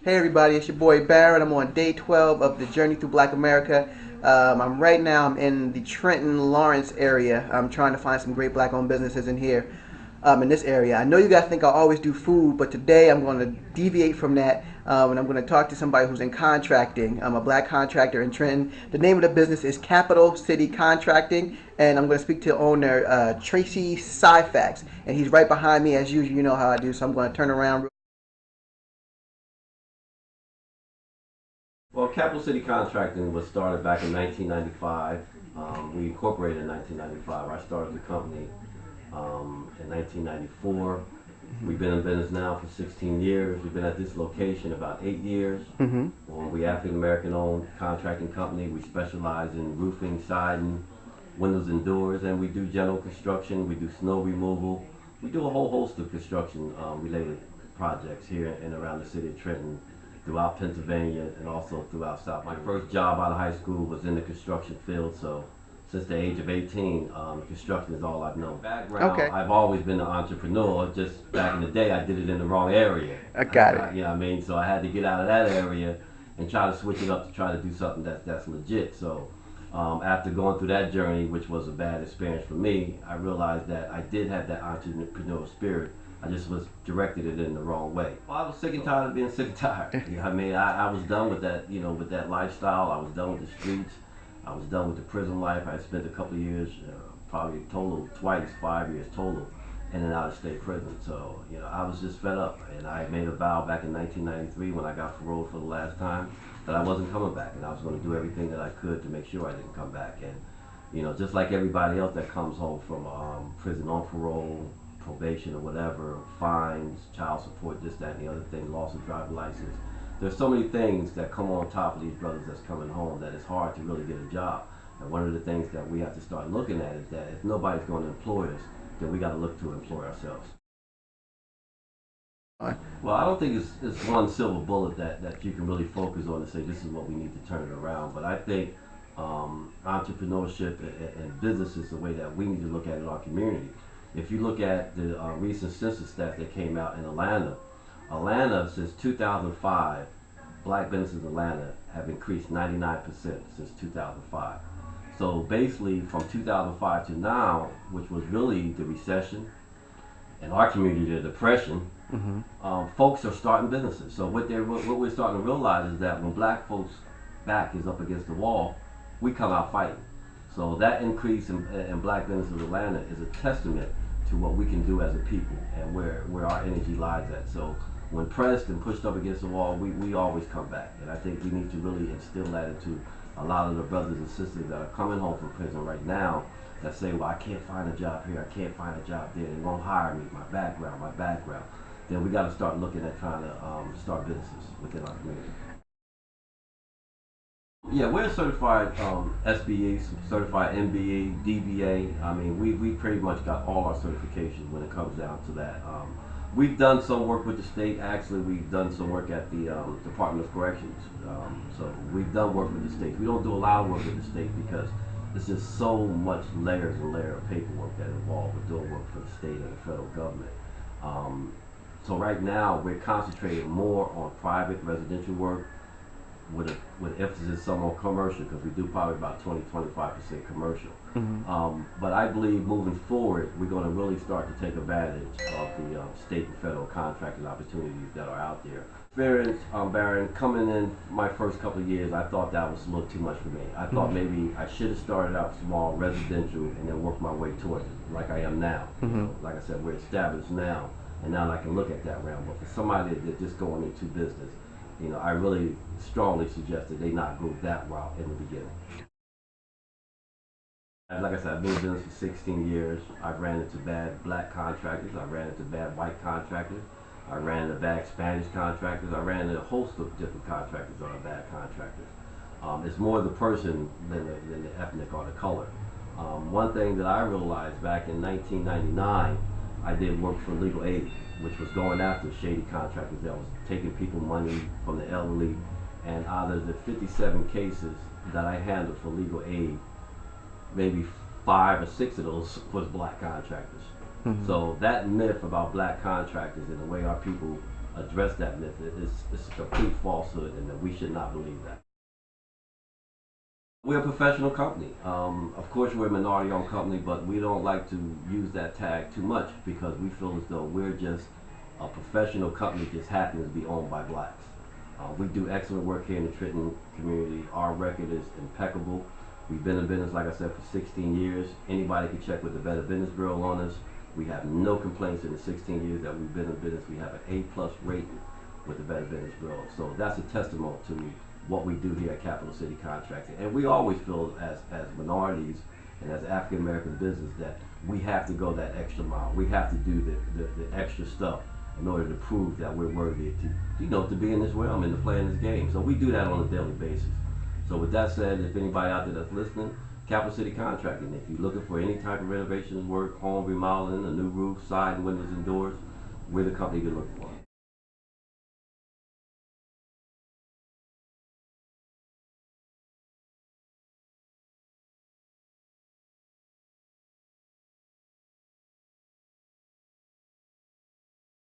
Hey everybody, it's your boy Barrett. I'm on day 12 of the journey through Black America. I'm in the Trenton, Lawrence area. I'm trying to find some great black-owned businesses in here, in this area. I know you guys think I always do food, but today I'm going to deviate from that, and I'm going to talk to somebody who's in contracting. I'm a black contractor in Trenton. The name of the business is Capital City Contracting, and I'm going to speak to the owner, Tracy Syfax, and he's right behind me as usual. You know how I do, so I'm going to turn around. Well, Capital City Contracting was started back in 1995. We incorporated in 1995. I started the company in 1994. We've been in business now for 16 years. We've been at this location about 8 years. Mm-hmm. We African American owned contracting company. We specialize in roofing, siding, windows and doors, and we do general construction. We do snow removal. We do a whole host of construction related projects here and around the city of Trenton, throughout Pennsylvania, and also throughout South. My first job out of high school was in the construction field, so since the age of 18, construction is all I've known. Background, Okay. I've always been an entrepreneur. Just back in the day, I did it in the wrong area. I got it. You know what I mean? So I had to get out of that area and try to switch it up to try to do something that's legit. So after going through that journey, which was a bad experience for me, I realized that I did have that entrepreneurial spirit. I just was directed it in the wrong way. Well, I was sick and tired of being sick and tired. You know what I mean? I was done with that, with that lifestyle. I was done with the streets. I was done with the prison life. I spent a couple of years, probably total twice, 5 years total, in and out of state prison. So, I was just fed up. And I made a vow back in 1993 when I got paroled for the last time that I wasn't coming back. And I was going to do everything that I could to make sure I didn't come back. And, just like everybody else that comes home from prison on parole, probation or whatever, fines, child support, this, that, and the other thing, loss of driver's license. There's so many things that come on top of these brothers that's coming home that it's hard to really get a job. And one of the things that we have to start looking at is that if nobody's going to employ us, then we got to look to employ ourselves. Well, I don't think it's one silver bullet that you can really focus on and say this is what we need to turn it around. But I think entrepreneurship and business is the way that we need to look at it in our community. If you look at the recent census stats that came out in Atlanta since 2005, black businesses in Atlanta have increased 99% since 2005. So basically, from 2005 to now, which was really the recession, in our community, the depression, folks are starting businesses. So what we're starting to realize is that when black folks' back is up against the wall, we come out fighting. So that increase in black businesses in Atlanta is a testament to what we can do as a people and where our energy lies at. So when pressed and pushed up against the wall, we always come back. And I think we need to really instill that into a lot of the brothers and sisters that are coming home from prison right now that say, well, I can't find a job here, I can't find a job there, they won't hire me, my background. Then we got to start looking at trying to start businesses within our community. Yeah, we're certified SBE, certified MBE, DBA. I mean, we pretty much got all our certifications when it comes down to that. We've done some work with the state. Actually, we've done some work at the Department of Corrections. So we've done work with the state. We don't do a lot of work with the state because there's just so much layers and layers of paperwork that involved with doing work for the state and the federal government. So right now, we're concentrating more on private residential work with emphasis some on commercial because we do probably about 20-25% commercial. But I believe moving forward, we're going to really start to take advantage of the state and federal contracting opportunities that are out there. Experience, Baron, coming in my first couple of years, I thought that was a little too much for me. I thought maybe I should have started out small, residential, and then worked my way towards it, like I am now. Like I said, we're established now, and now I can look at that realm. But for somebody that's just going into business, I really strongly suggest that they not go that route in the beginning. Like I said, I've been in business for 16 years. I've ran into bad black contractors. I ran into bad white contractors. I ran into bad Spanish contractors. I ran into a host of different contractors that are bad contractors. It's more the person than the ethnic or the color. One thing that I realized back in 1999, I did work for legal aid, which was going after shady contractors that was taking people money from the elderly. And out of the 57 cases that I handled for legal aid, maybe 5 or 6 of those was black contractors. Mhm. So that myth about black contractors and the way our people address that myth is a complete falsehood, and that we should not believe that. We're a professional company. Of course, we're a minority-owned company, but we don't like to use that tag too much because we feel as though we're just a professional company just happens to be owned by blacks. We do excellent work here in the Trenton community. Our record is impeccable. We've been in business, like I said, for 16 years. Anybody can check with the Better Business Bureau on us. We have no complaints in the 16 years that we've been in business. We have an A+ rating with the Better Business Bureau. So that's a testament to what we do here at Capital City Contracting. And we always feel as minorities and as African American business that we have to go that extra mile. We have to do the extra stuff in order to prove that we're worthy to be in this realm and to play in this game. So we do that on a daily basis. So with that said, if anybody out there that's listening, Capital City Contracting, if you're looking for any type of renovations work, home remodeling, a new roof, side windows and doors, we're the company to look for.